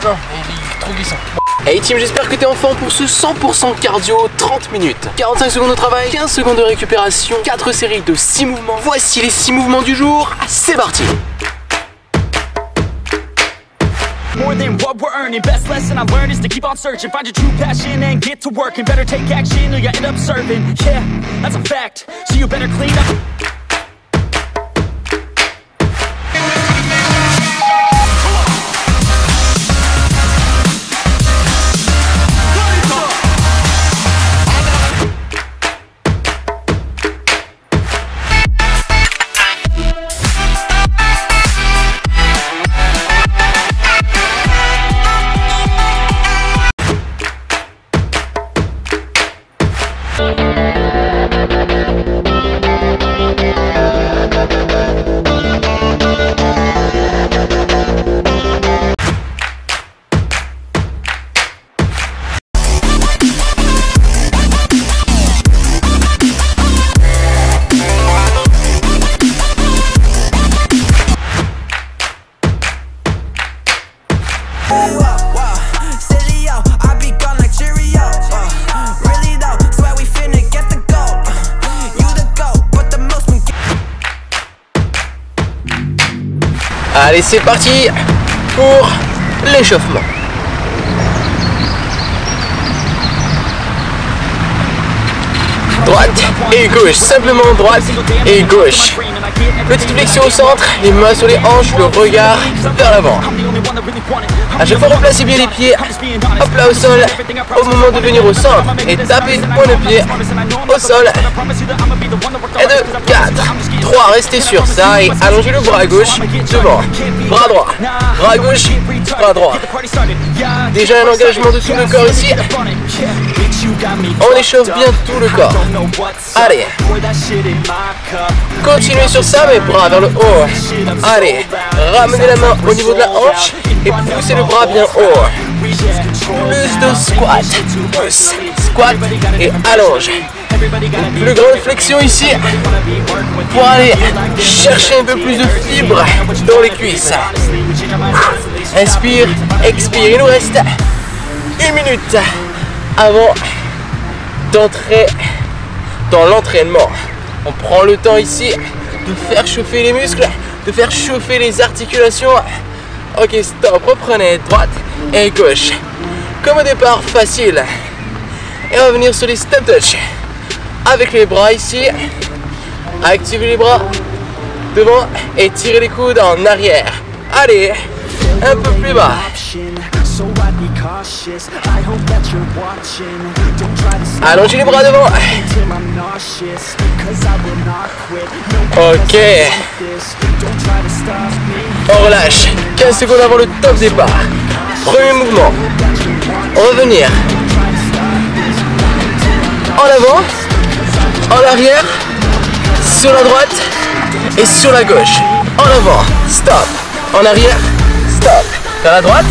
Non, il est trop glissant. Hey team, j'espère que t'es en forme pour ce 100% cardio 30 minutes. 45 secondes de travail, 15 secondes de récupération, 4 séries de 6 mouvements. Voici les 6 mouvements du jour, c'est parti. More than what we're earning, best lesson I learned is to keep on searching. Find your true passion and get to work, and better take action or you end up serving. Yeah, that's a fact, so you better clean up. Allez, c'est parti pour l'échauffement. Droite et gauche, simplement droite et gauche. Petite flexion au centre, les mains sur les hanches, le regard vers l'avant. À chaque fois, replacez bien les pieds, hop là au sol, au moment de venir au centre. Et tapez point de pied au sol. Et 2, 4, 3, restez sur ça et allongez le bras gauche devant. Bras droit, bras gauche, bras droit. Déjà un engagement de tout le corps ici. On échauffe bien tout le corps. Allez. Continuez sur ça, mes bras vers le haut. Allez. Ramenez la main au niveau de la hanche et poussez le bras bien haut. Plus de squat. Pousse, squat et allonge. Plus grande flexion ici pour aller chercher un peu plus de fibre dans les cuisses. Inspire, expire. Il nous reste 1 minute avant d'entrer dans l'entraînement. On prend le temps ici de faire chauffer les muscles, de faire chauffer les articulations. Ok, stop, reprenez droite et gauche. Comme au départ, facile. Et on va venir sur les step touch. Avec les bras ici. Activez les bras devant et tirez les coudes en arrière. Allez, un peu plus bas. Allongez les bras devant. Ok. On relâche. 15 secondes avant le top départ. Premier mouvement. On va venir en avant, en arrière, sur la droite et sur la gauche. En avant, stop. En arrière, stop. Vers la droite,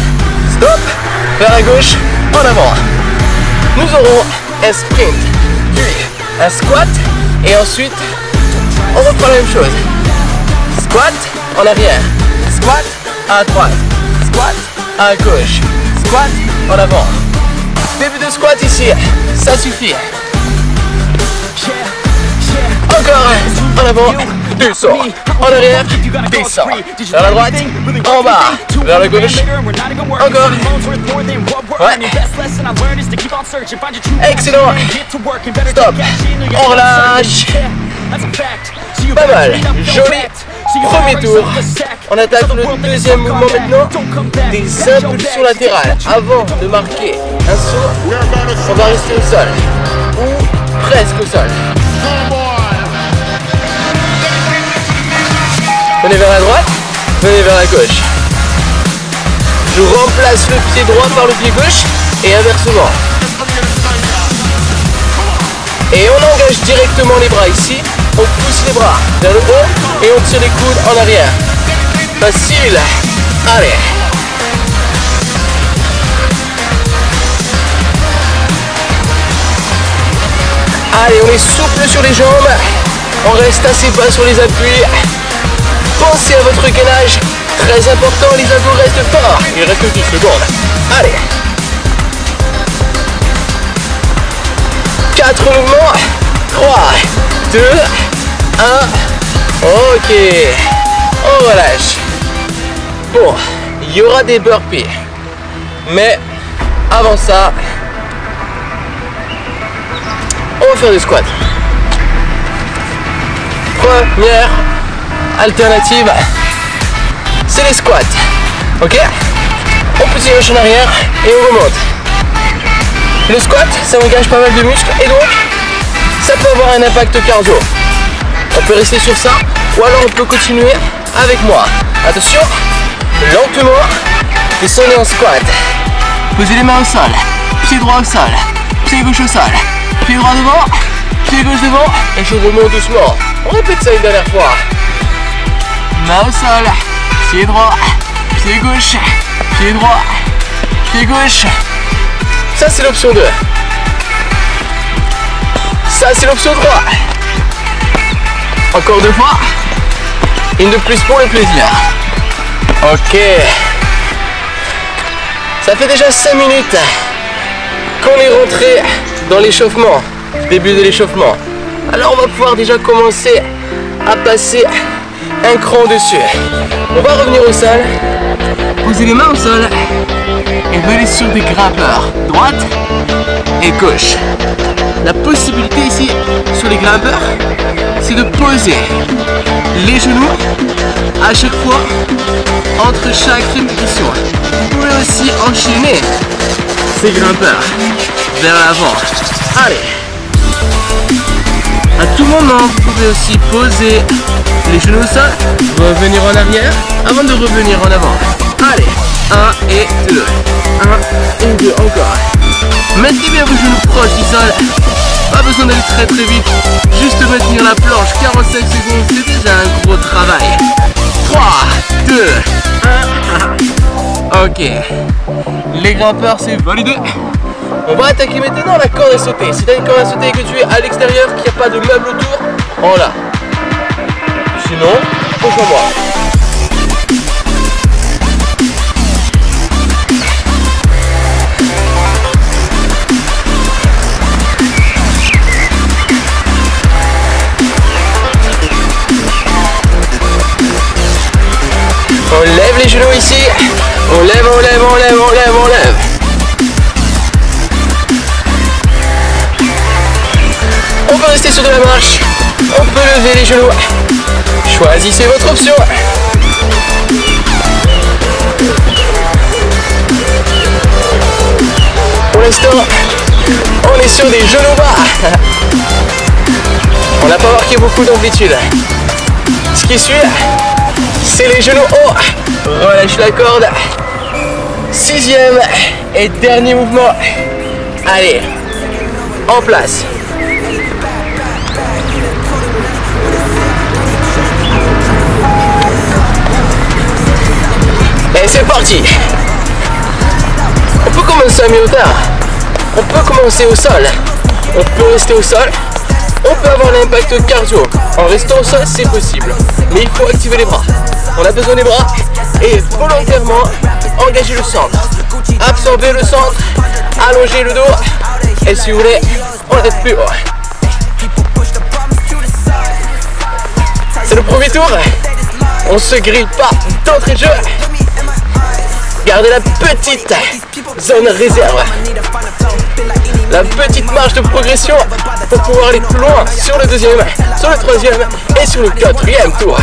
stop. Vers la gauche, en avant. Nous aurons un sprint, puis un squat et ensuite on reprend la même chose. Squat en arrière, squat à droite, squat à gauche, squat en avant. Début de squat ici, ça suffit. Encore en avant, descend. En arrière, descend. Vers la droite, en bas. Vers la gauche, encore. Ouais. Excellent. Stop. On relâche. Pas mal. Joli. Premier tour. On attaque le deuxième mouvement maintenant. Des impulsions latérales. Avant de marquer un saut, on va rester au sol. Ou presque au sol. Venez vers la droite, venez vers la gauche. Je remplace le pied droit par le pied gauche et inversement. Et on engage directement les bras ici. On pousse les bras vers le haut et on tire les coudes en arrière. Facile. Allez. Allez, on est souple sur les jambes. On reste assez bas sur les appuis. Pensez à votre gainage. Très important, les abdos restent forts. Il reste 10 secondes. Allez. 4 mouvements. 3, 2, 1. Ok. On relâche. Bon, il y aura des burpees. Mais avant ça, on va faire du squat. Première alternative, c'est les squats. Ok? On pousse les hanches en arrière et on remonte. Le squat, ça engage pas mal de muscles et donc ça peut avoir un impact cardio. On peut rester sur ça ou alors on peut continuer avec moi. Attention, lentement, descendez en squat. Posez les mains au sol, pied droit au sol, pied gauche au sol, pied droit devant, pied gauche devant et je remonte doucement. On répète ça une dernière fois. Main au sol, pied droit, pied gauche, pied droit, pied gauche. Ça c'est l'option 2. Ça c'est l'option 3. Encore 2 fois. Une de plus pour le plaisir. Ok. Ça fait déjà 5 minutes qu'on est rentré dans l'échauffement. Début de l'échauffement. Alors on va pouvoir déjà commencer à passer un cran dessus. On va revenir au sol. Posez les mains au sol. Et venez sur des grimpeurs. Droite et gauche. La possibilité ici sur les grimpeurs, c'est de poser les genoux à chaque fois entre chaque répétition. Vous pouvez aussi enchaîner ces grimpeurs vers l'avant. Allez. À tout moment, vous pouvez aussi poser les genoux au sol, revenir en arrière avant de revenir en avant. Allez, 1 et 2. 1 et 2 encore. Mettez bien vos genoux proches du sol. Pas besoin d'aller très très vite. Juste maintenir la planche 45 secondes, c'est déjà un gros travail. 3, 2, 1. Ok. Les grimpeurs, c'est validé. On va attaquer maintenant la corde à sauter. Si tu as une corde à sauter et que tu es à l'extérieur, qu'il n'y a pas de meuble autour, prends-la. Sinon, rejoins-moi. On lève les genoux ici. On lève, on lève, on lève, on lève, on lève. On peut rester sur de la marche. On peut lever les genoux. Choisissez votre option. Pour l'instant, on est sur des genoux bas. On n'a pas marqué beaucoup d'amplitude. Ce qui suit, c'est les genoux hauts. Relâche la corde. 6e et dernier mouvement. Allez, en place. Et c'est parti. On peut commencer à mi-hauteur. On peut commencer au sol. On peut rester au sol. On peut avoir l'impact cardio. En restant au sol, c'est possible. Mais il faut activer les bras. On a besoin des bras et volontairement engager le centre. Absorber le centre. Allonger le dos. Et si vous voulez, on reste plus haut. C'est le premier tour. On se grille pas d'entrée de jeu. Gardez la petite zone réserve. La petite marge de progression pour pouvoir aller plus loin sur le deuxième, sur le troisième et sur le quatrième tour.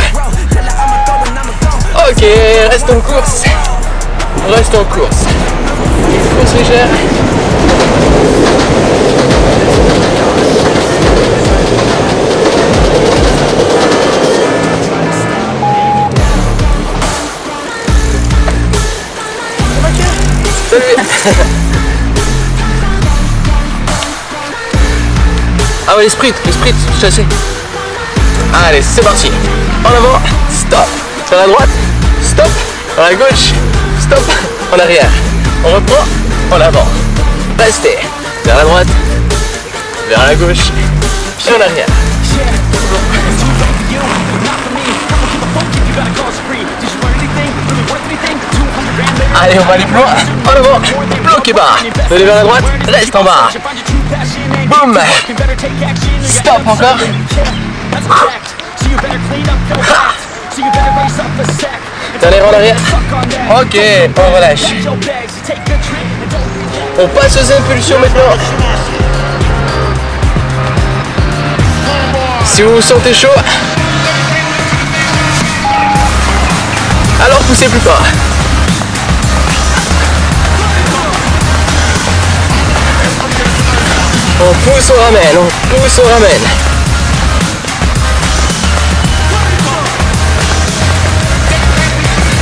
Ok, reste en course. Reste en course. Course légère. Salut. Ah ouais, les sprints, chassez. Allez, c'est parti. En avant, stop. Sur la droite, stop. Sur la gauche, stop. En arrière. On reprend, en avant. Restez. Vers la droite, vers la gauche, puis en arrière. Allez, on va aller plus loin. En avant, bloqué bas. Venez vers la droite, reste en bas. Boum. Stop encore. Dernier en arrière. Ok, on relâche. On passe aux impulsions maintenant. Si vous vous sentez chaud, alors poussez plus fort. On pousse, on ramène, on pousse, on ramène.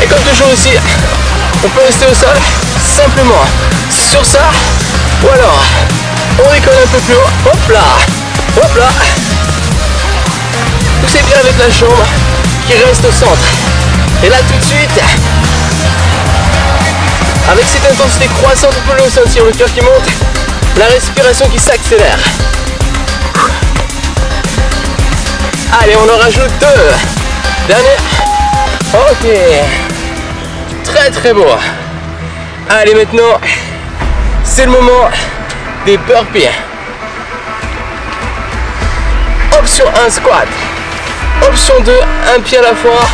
Et comme toujours aussi, on peut rester au sol, simplement sur ça, ou alors on décolle un peu plus haut, hop là, hop là. Poussez bien avec la jambe qui reste au centre. Et là tout de suite, avec cette intensité croissante, vous pouvez le sentir, le cœur qui monte, la respiration qui s'accélère. Allez, on en rajoute 2. Dernier. Ok. Très très beau. Allez, maintenant, c'est le moment des burpees. Option 1, squat. Option 2, un pied à la fois.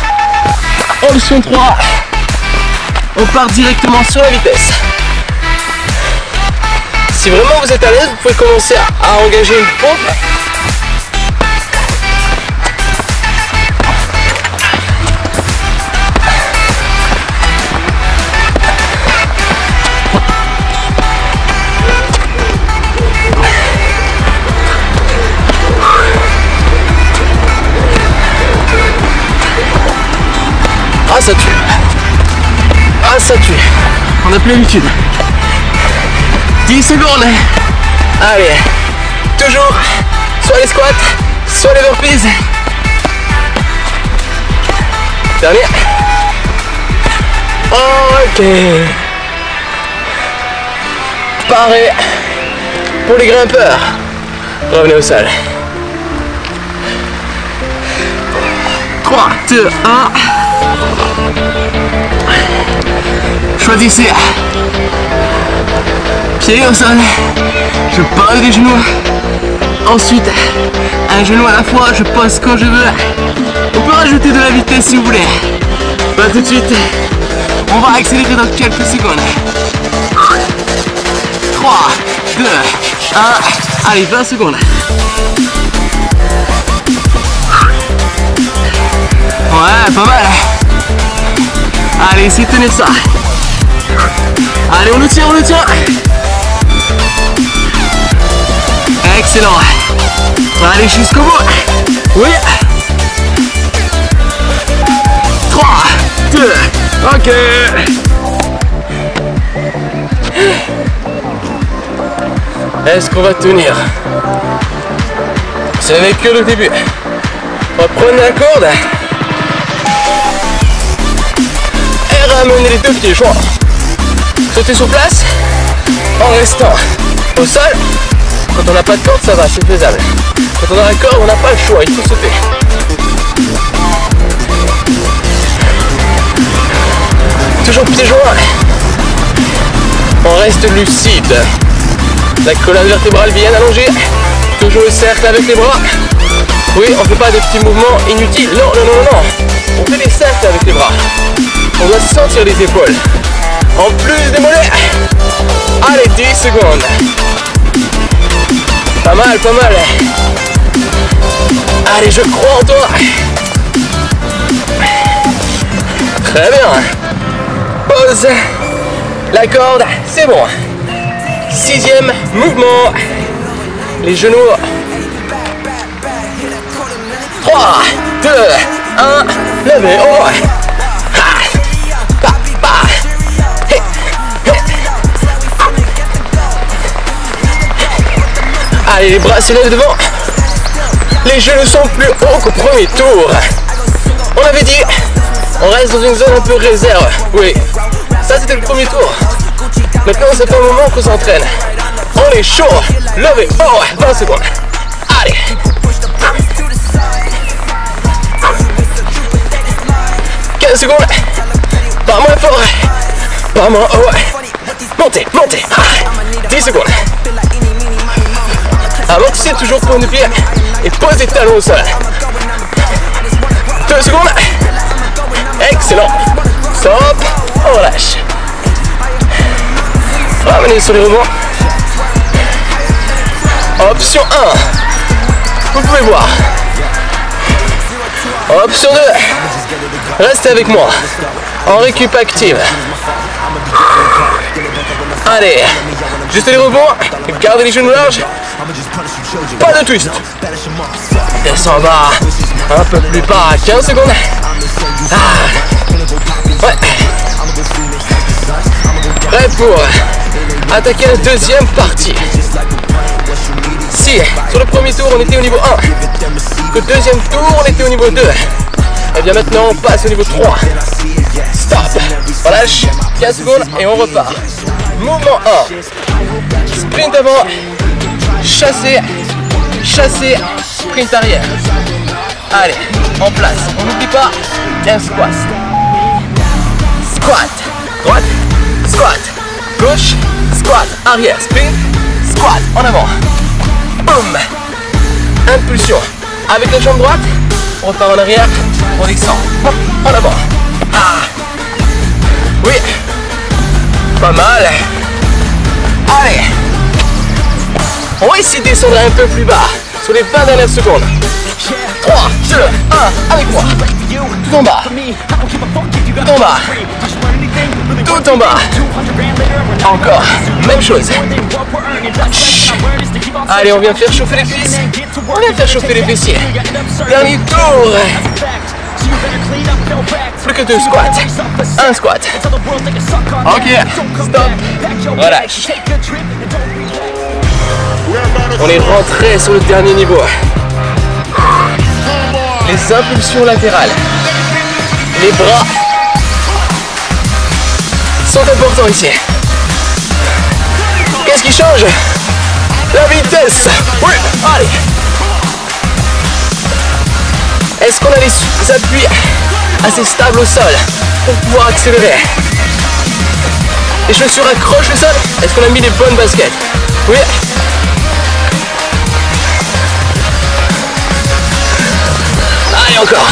Option 3, on part directement sur la vitesse. Si vraiment vous êtes à l'aise, vous pouvez commencer à engager une pompe. Ah, ça tue. Ah, ça tue. On n'a plus l'habitude. 10 secondes. Allez. Toujours soit les squats, soit les burpees. Dernier. Ok. Pareil pour les grimpeurs. Revenez au sol. 3, 2, 1. Choisissez. Pied au sol. Je pose les genoux. Ensuite, un genou à la fois. Je pose quand je veux. On peut rajouter de la vitesse si vous voulez. Pas tout de suite. On va accélérer dans quelques secondes. 3, 2, 1. Allez, 20 secondes. Ouais, pas mal. Allez, essayez de tenir ça. Allez, on le tient, on le tient. Excellent. Allez, jusqu'au bout. Oui. 3, 2, ok. Est-ce qu'on va tenir? Ce n'est que le début. Reprenez la corde. Et ramenez les deux pieds joints. Sautez sur place en restant au sol. Quand on n'a pas de corde, ça va, c'est faisable. Quand on a la corde, on n'a pas le choix, il faut sauter. Toujours pieds joints. On reste lucide. La colonne vertébrale bien allongée. Toujours le cercle avec les bras. Oui, on ne fait pas de petits mouvements inutiles. Non, non, non, non. On fait des cercles avec les bras. On doit sentir les épaules. En plus des mollets. Allez, 10 secondes. Pas mal, pas mal. Allez, je crois en toi. Très bien. Pause. La corde, c'est bon. 6e mouvement. Les genoux. 3, 2, 1. Levez. Oh. Allez, les bras s'élèvent devant. Les genoux sont plus hauts qu'au premier tour. On avait dit, on reste dans une zone un peu réserve. Oui, ça c'était le premier tour. Maintenant c'est pas le moment qu'on s'entraîne. On est chaud. Levez. Oh, 20 secondes. Allez. Secondes, pas moins fort. Pas moins, oh ouais. Montez, montez. 10 secondes. Amortissez toujours point de pied et posez les talons au sol. 2 secondes. Excellent. Stop. On relâche. Ramenez sur les rebonds. Option 1. Vous pouvez voir. Option 2. Restez avec moi. En récup active. Allez. Juste les rebonds. Gardez les genoux larges. Pas de twist. Descends bas. Un peu plus bas. 15 secondes. Ouais. Prêt pour attaquer la deuxième partie. Si sur le premier tour on était au niveau 1, le deuxième tour on était au niveau 2, et bien maintenant on passe au niveau 3. Stop. Relâche. 15 secondes et on repart. Mouvement 1. Sprint avant. Chasser. Chasser. Sprint arrière. Allez, en place. On n'oublie pas. Un squat. Squat. Droite. Squat. Gauche. Squat. Arrière. Sprint. Squat. En avant. Boum. Impulsion. Avec la jambe droite. On repart en arrière. On descend. En avant. Ah. Oui. Pas mal. Allez. On va essayer de descendre un peu plus bas. Sur les 20 dernières secondes. 3, 2, 1, avec moi. Tout en bas. Tout en bas. Tout en bas. Encore. Même chose. Chut. Allez, on vient faire chauffer les cuisses. On vient faire chauffer les fessiers. Dernier tour. Plus que 2 squats. Un squat. Ok. Stop. Relâche. On est rentré sur le dernier niveau. Les impulsions latérales. Les bras sont importants ici. Qu'est-ce qui change? La vitesse. Oui, allez. Est-ce qu'on a les appuis assez stables au sol pour pouvoir accélérer? Les chaussures accrochent le sol? Est-ce qu'on a mis les bonnes baskets? Oui. Allez, encore.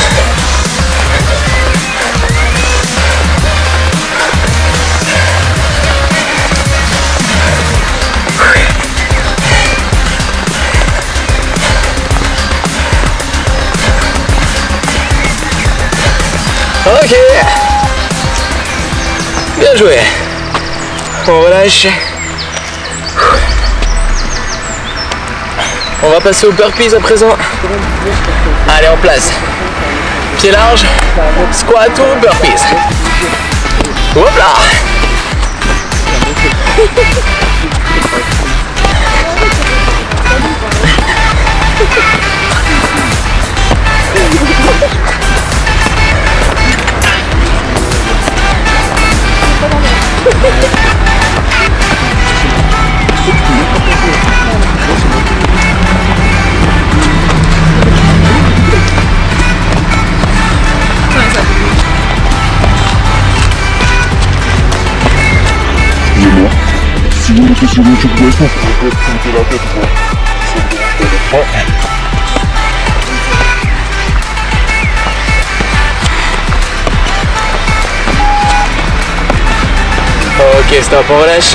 Ok. Bien joué. On relâche. On va passer au burpees à présent. Allez, en place. Pied large. Squat ou burpees. Hop là. Si vous êtes sur YouTube, vous pouvez monter la tête, quoi. Ça ne dérange pas. Ok, stop, on relâche.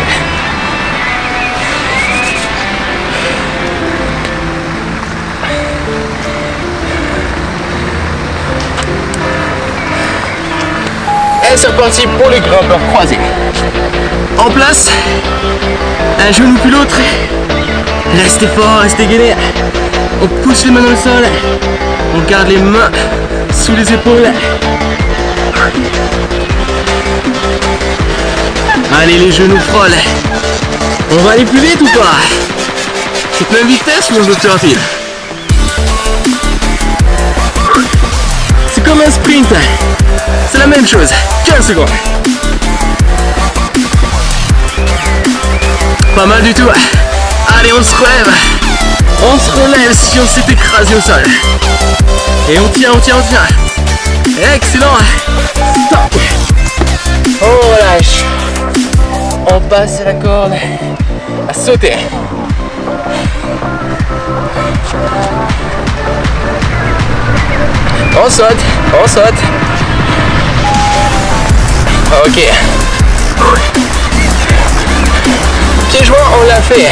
Et c'est reparti pour le grimpeur croisé. En place, un genou puis l'autre. Restez fort, restez gainé. On pousse les mains dans le sol. On garde les mains sous les épaules. Allez, les genoux frôlent. On va aller plus vite ou pas? Cette même vitesse ou un peu plus rapide? C'est comme un sprint. C'est la même chose. 15 secondes. Pas mal du tout. Allez, on se relève. On se relève si on s'est écrasé au sol. Et on tient, on tient, on tient. Excellent. Stop. On relâche. On passe la corde à sauter. On saute, on saute. Ok. Pieds joints, on l'a fait.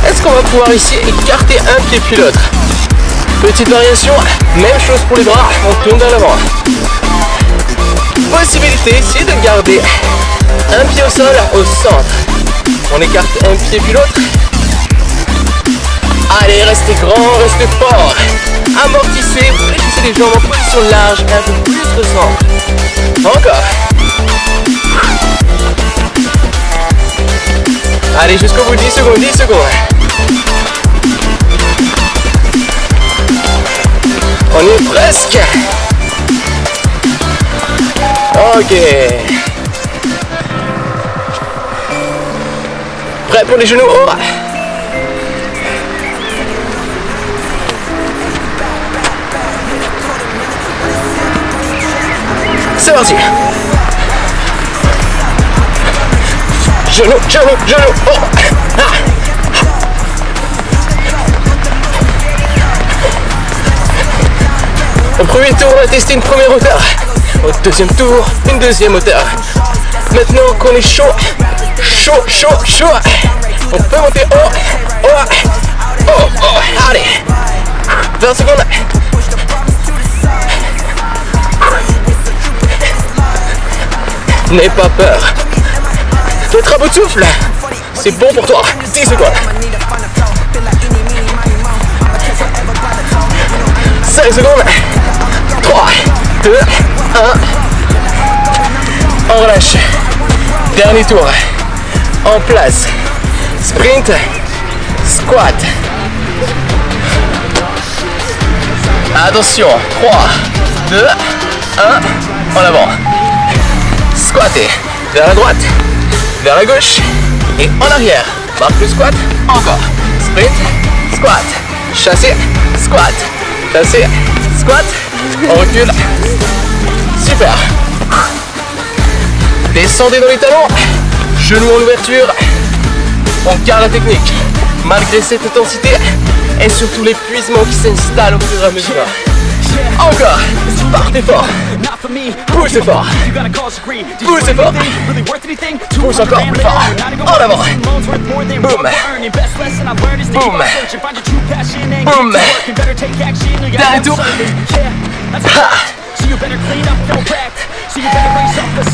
Est-ce qu'on va pouvoir ici écarter un pied puis l'autre? Petite variation, même chose pour les bras, on tourne vers l'avant. Possibilité ici de garder un pied au sol, au centre. On écarte un pied puis l'autre. Allez, restez grand, restez fort. Amortissez, fléchissez les jambes en position large et un peu plus au centre. Encore. Allez, jusqu'au bout, 10 secondes, 10 secondes. On y est presque. Ok. Prêt pour les genoux hauts. C'est parti. Genoux, genoux, genoux. Oh. Ah. Au premier tour, on va tester une première hauteur. Au deuxième tour, une deuxième hauteur. Maintenant qu'on est chaud, chaud, chaud, chaud, on peut monter haut, haut, oh, oh. Allez, 20 secondes. N'aie pas peur. D'être à bout de souffle, c'est bon pour toi. 10 secondes. 5 secondes. 3, 2, 1. On relâche. Dernier tour. En place. Sprint. Squat. Attention. 3, 2, 1. En avant. Squatter. Vers la droite. Vers la gauche. Et en arrière. Marque le squat. Encore. Sprint. Squat. Chasser. Squat. Chasser. Squat. On recule. Super. Descendez dans les talons. Genoux en ouverture. On garde la technique. Malgré cette intensité et surtout l'épuisement qui s'installe au fur et à mesure. Encore. Partez fort. Poussez fort. Poussez fort. Pousse encore plus fort. En avant. Boum. Boum. Boum. Dernier tour.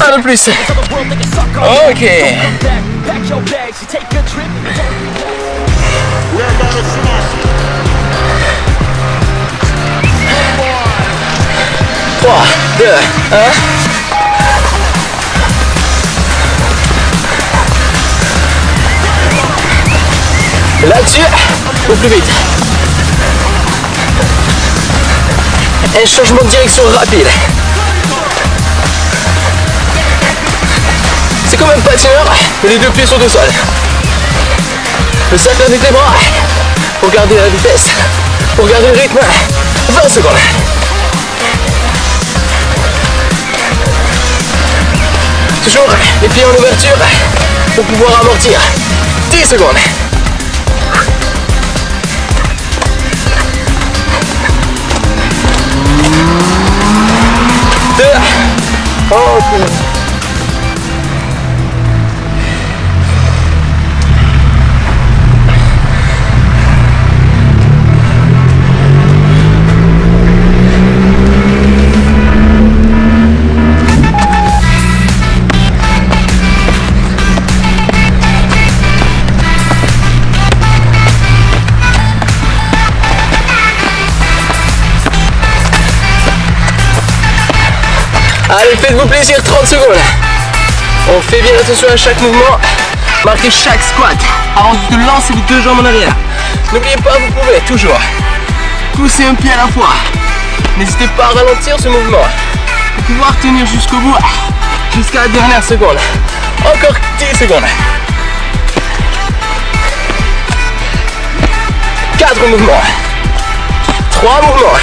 Un de plus. Ok. 3, 2, 1. Là-dessus, au plus vite. Un changement de direction rapide. C'est comme un patineur, mais les deux pieds sont au sol. Le cercle avec les bras pour garder la vitesse, pour garder le rythme. 20 secondes. Toujours les pieds en ouverture pour pouvoir amortir. 10 secondes. Ok. Allez, faites-vous plaisir, 30 secondes. On fait bien attention à chaque mouvement. Marquez chaque squat avant de lancer les deux jambes en arrière. N'oubliez pas, vous pouvez toujours pousser un pied à la fois. N'hésitez pas à ralentir ce mouvement pour pouvoir tenir jusqu'au bout, jusqu'à la dernière seconde. Encore 10 secondes. 4 mouvements. 3 mouvements.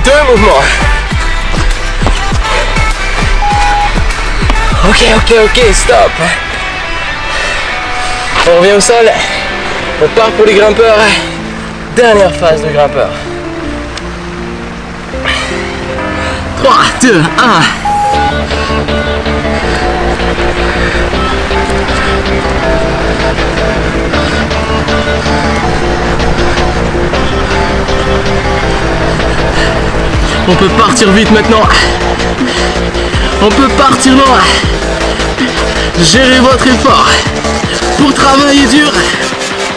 2 mouvements. Ok, stop. On revient au sol. On part pour les grimpeurs. Dernière phase de grimpeur. 3, 2, 1. On peut partir vite maintenant. On peut partir loin. Gérez votre effort pour travailler dur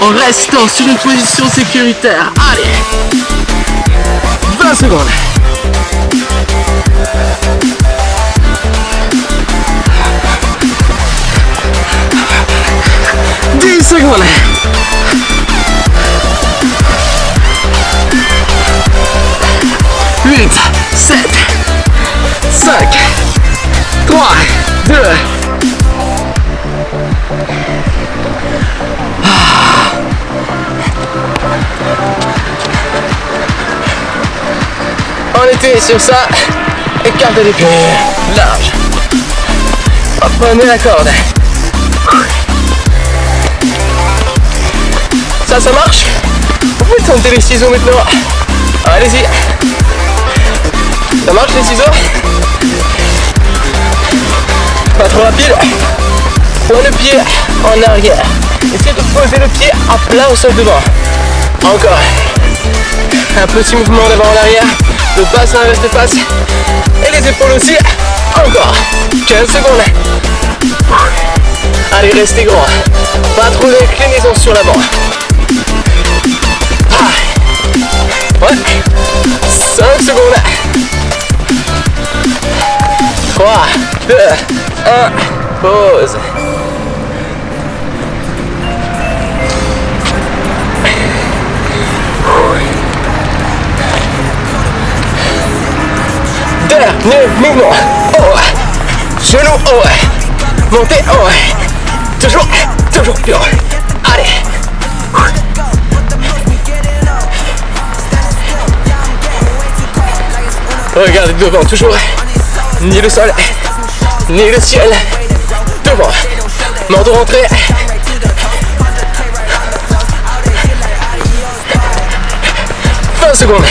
en restant sur une position sécuritaire. Allez, 20 secondes. Secondes. 8, 7, 5, 3, 2. On était sur ça. Écartez les pieds. Large. Hop, prenez la corde. Ça marche. Vous pouvez tenter les ciseaux maintenant. Allez-y. Ça marche les ciseaux? Pas trop rapide. Point le pied en arrière. Essayez de poser le pied à plat au sol devant. Encore. Un petit mouvement d'avant en arrière. Le bassin reste face. Et les épaules aussi. Encore. 15 secondes. Allez, restez grand. Pas trop d'inclinaison sur l'avant. Ouais. 5 secondes. 3, 2, 1. Pause. Dernier mouvement. Oh. Genou haut. Montez haut. Toujours plus haut. Allez. Regardez devant, toujours. Ni le sol, ni le ciel. Devant. Menton rentré. 20 secondes.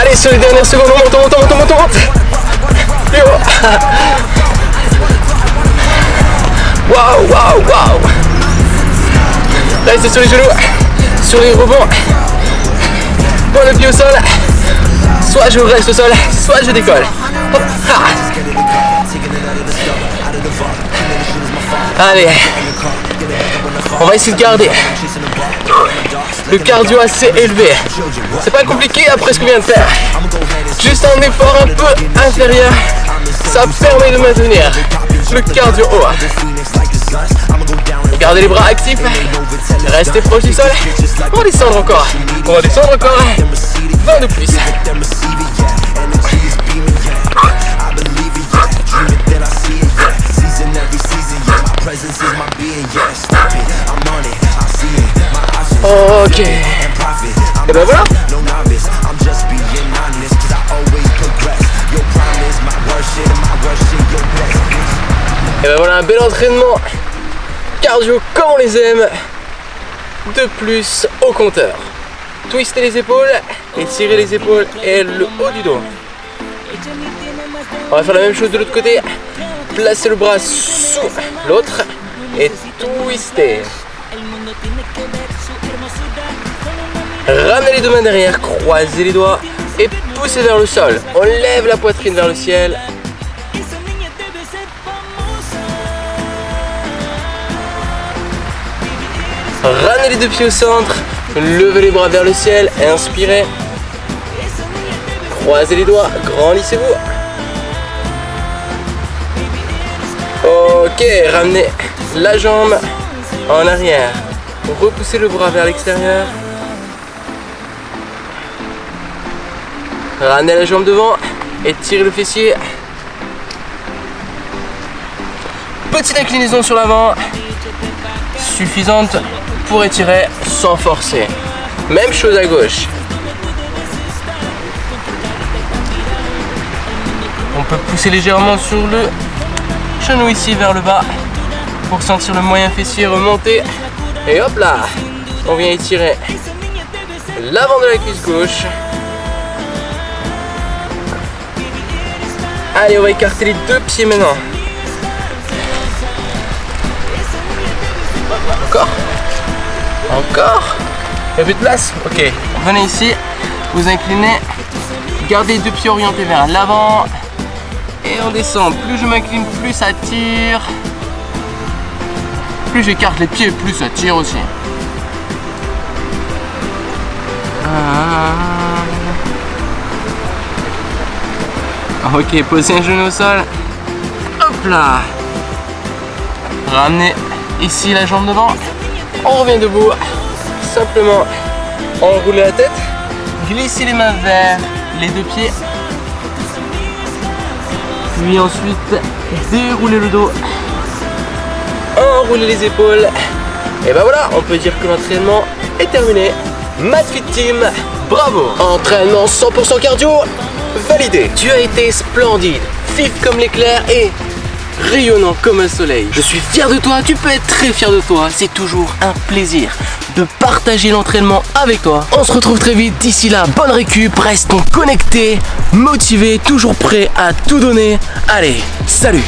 Allez, sur les dernières secondes, on monte. Plus haut. Waouh. Restez sur les genoux, sur les rebonds. Point le pied au sol. Soit je reste au sol, soit je décolle. Hop. Allez. On va essayer de garder le cardio assez élevé. C'est pas compliqué après ce qu'on vient de faire. Juste un effort un peu inférieur, ça permet de maintenir le cardio haut. Gardez les bras actifs, restez proche du sol. On va descendre encore. 20 de plus. Ok. Et ben voilà. Et ben voilà un bel entraînement cardio comme on les aime. De plus au compteur. Twistez les épaules, étirez les épaules et le haut du dos. On va faire la même chose de l'autre côté. Placez le bras sous l'autre et twistez. Ramenez les deux mains derrière, croisez les doigts et poussez vers le sol. On lève la poitrine vers le ciel. Ramenez les deux pieds au centre, levez les bras vers le ciel, inspirez. Croisez les doigts, grandissez-vous. Ok, ramenez la jambe en arrière. Repoussez le bras vers l'extérieur. Ramenez la jambe devant et tirez le fessier. Petite inclinaison sur l'avant, suffisante pour étirer sans forcer. Même chose à gauche. On peut pousser légèrement sur le genou ici vers le bas pour sentir le moyen fessier remonter. Et hop là, on vient étirer l'avant de la cuisse gauche. Allez, on va écarter les deux pieds maintenant. Encore. Encore. Il n'y a plus de place. Ok, venez ici, vous inclinez, gardez les deux pieds orientés vers l'avant. Et on descend. Plus je m'incline, plus ça tire. Plus j'écarte les pieds, plus ça tire aussi. Ok, posez un genou au sol. Hop là. Ramenez ici la jambe devant. On revient debout. Simplement enrouler la tête. Glissez les mains vers les deux pieds. Puis ensuite dérouler le dos. Enrouler les épaules. Et ben voilà, on peut dire que l'entraînement est terminé. Mat Fit Team, bravo. Entraînement 100% cardio validé. Tu as été splendide, vif comme l'éclair et rayonnant comme un soleil. Je suis fier de toi, tu peux être très fier de toi. C'est toujours un plaisir de partager l'entraînement avec toi. On se retrouve très vite. D'ici là, bonne récup, restons connectés, motivés, toujours prêts à tout donner. Allez, salut.